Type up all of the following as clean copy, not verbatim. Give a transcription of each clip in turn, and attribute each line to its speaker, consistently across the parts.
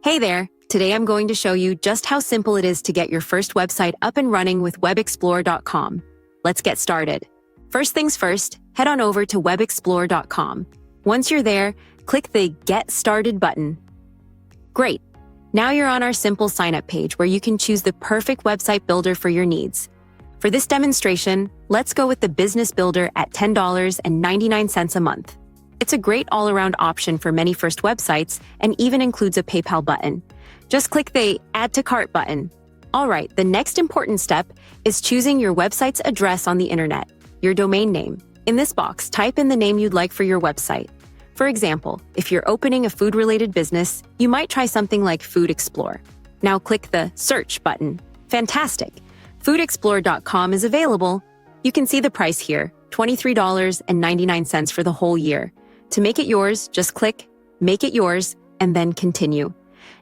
Speaker 1: Hey there! Today I'm going to show you just how simple it is to get your first website up and running with WebXplor.com. Let's get started. First things first, head on over to WebXplor.com. Once you're there, click the Get Started button. Great! Now you're on our simple sign-up page where you can choose the perfect website builder for your needs. For this demonstration, let's go with the Business Builder at $10.99 a month. It's a great all-around option for many first websites and even includes a PayPal button. Just click the Add to Cart button. All right, the next important step is choosing your website's address on the internet, your domain name. In this box, type in the name you'd like for your website. For example, if you're opening a food-related business, you might try something like Food Xplor. Now click the Search button. Fantastic! FoodXplor.com is available. You can see the price here, $23.99 for the whole year. To make it yours, just click Make It Yours and then Continue.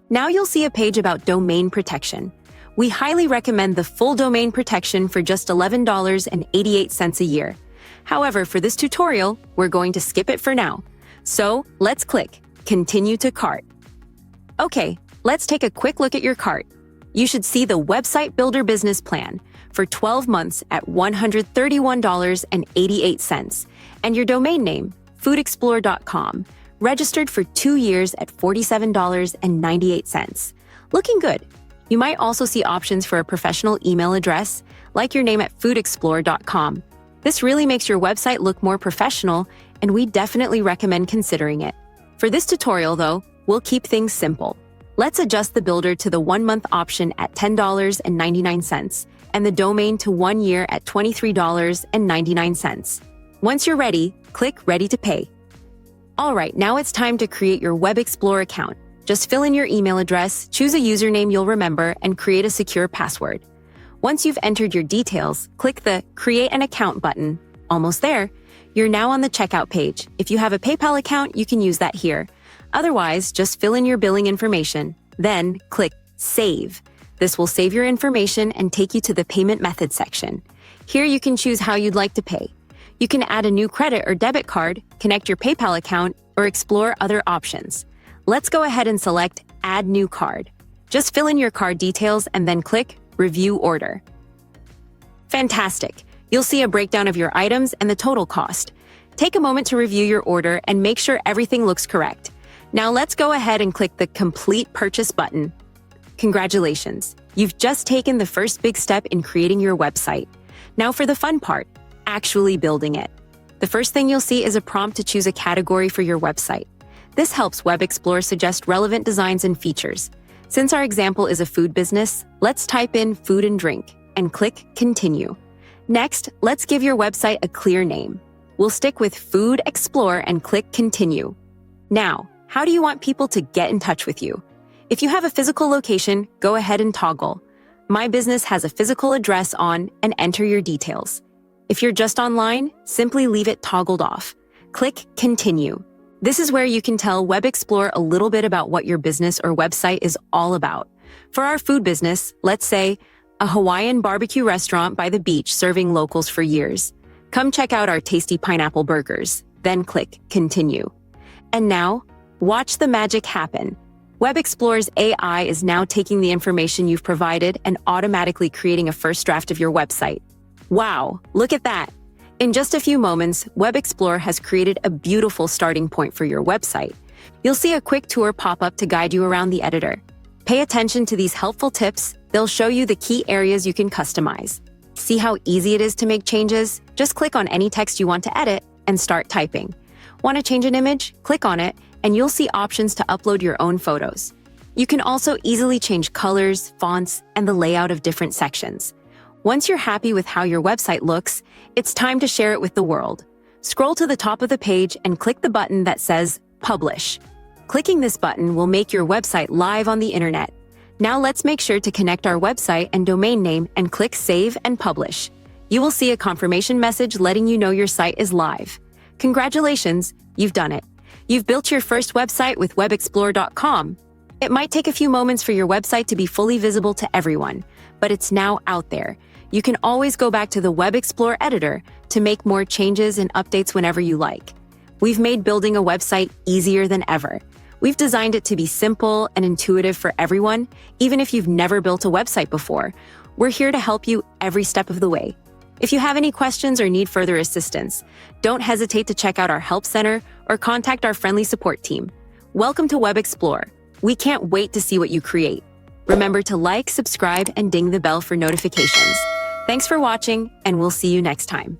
Speaker 1: Now you'll see a page about domain protection. We highly recommend the full domain protection for just $11.88 a year. However, for this tutorial, we're going to skip it for now. So let's click Continue to Cart. Okay, let's take a quick look at your cart. You should see the Website Builder Business Plan for 12 months at $131.88 and your domain name, foodxplor.com, registered for 2 years at $47.98. Looking good. You might also see options for a professional email address, like your name at foodxplor.com. This really makes your website look more professional, and we definitely recommend considering it. For this tutorial, though, we'll keep things simple. Let's adjust the builder to the 1-month option at $10.99 and the domain to 1 year at $23.99. Once you're ready, click Ready to Pay. All right, now it's time to create your WebXplor account. Just fill in your email address, choose a username you'll remember, and create a secure password. Once you've entered your details, click the Create an Account button. Almost there. You're now on the checkout page. If you have a PayPal account, you can use that here. Otherwise, just fill in your billing information. Then click Save. This will save your information and take you to the Payment Method section. Here you can choose how you'd like to pay. You can add a new credit or debit card, connect your PayPal account, or explore other options. Let's go ahead and select Add New Card. Just fill in your card details and then click Review Order. Fantastic! You'll see a breakdown of your items and the total cost. Take a moment to review your order and make sure everything looks correct. Now let's go ahead and click the Complete Purchase button. Congratulations! You've just taken the first big step in creating your website. Now for the fun part, actually building it. The first thing you'll see is a prompt to choose a category for your website. This helps WebXplor suggest relevant designs and features. Since our example is a food business, let's type in Food and Drink and click Continue. Next, let's give your website a clear name. We'll stick with Food Xplor and click Continue. Now, how do you want people to get in touch with you? If you have a physical location, go ahead and toggle. My business has a physical address on and enter your details. If you're just online, simply leave it toggled off. Click Continue. This is where you can tell WebXplor a little bit about what your business or website is all about. For our food business, let's say a Hawaiian barbecue restaurant by the beach serving locals for years. Come check out our tasty pineapple burgers. Then click Continue. And now, watch the magic happen. WebXplor's AI is now taking the information you've provided and automatically creating a first draft of your website. Wow, look at that! In just a few moments, WebXplor has created a beautiful starting point for your website. You'll see a quick tour pop up to guide you around the editor. Pay attention to these helpful tips. They'll show you the key areas you can customize. See how easy it is to make changes? Just click on any text you want to edit and start typing. Want to change an image? Click on it, and you'll see options to upload your own photos. You can also easily change colors, fonts, and the layout of different sections. Once you're happy with how your website looks, it's time to share it with the world. Scroll to the top of the page and click the button that says Publish. Clicking this button will make your website live on the internet. Now let's make sure to connect our website and domain name and click Save and Publish. You will see a confirmation message letting you know your site is live. Congratulations, you've done it. You've built your first website with WebXplor.com. It might take a few moments for your website to be fully visible to everyone, but it's now out there. You can always go back to the WebXplor editor to make more changes and updates whenever you like. We've made building a website easier than ever. We've designed it to be simple and intuitive for everyone, even if you've never built a website before. We're here to help you every step of the way. If you have any questions or need further assistance, don't hesitate to check out our help center or contact our friendly support team. Welcome to WebXplor. We can't wait to see what you create. Remember to like, subscribe, and ding the bell for notifications. Thanks for watching, and we'll see you next time.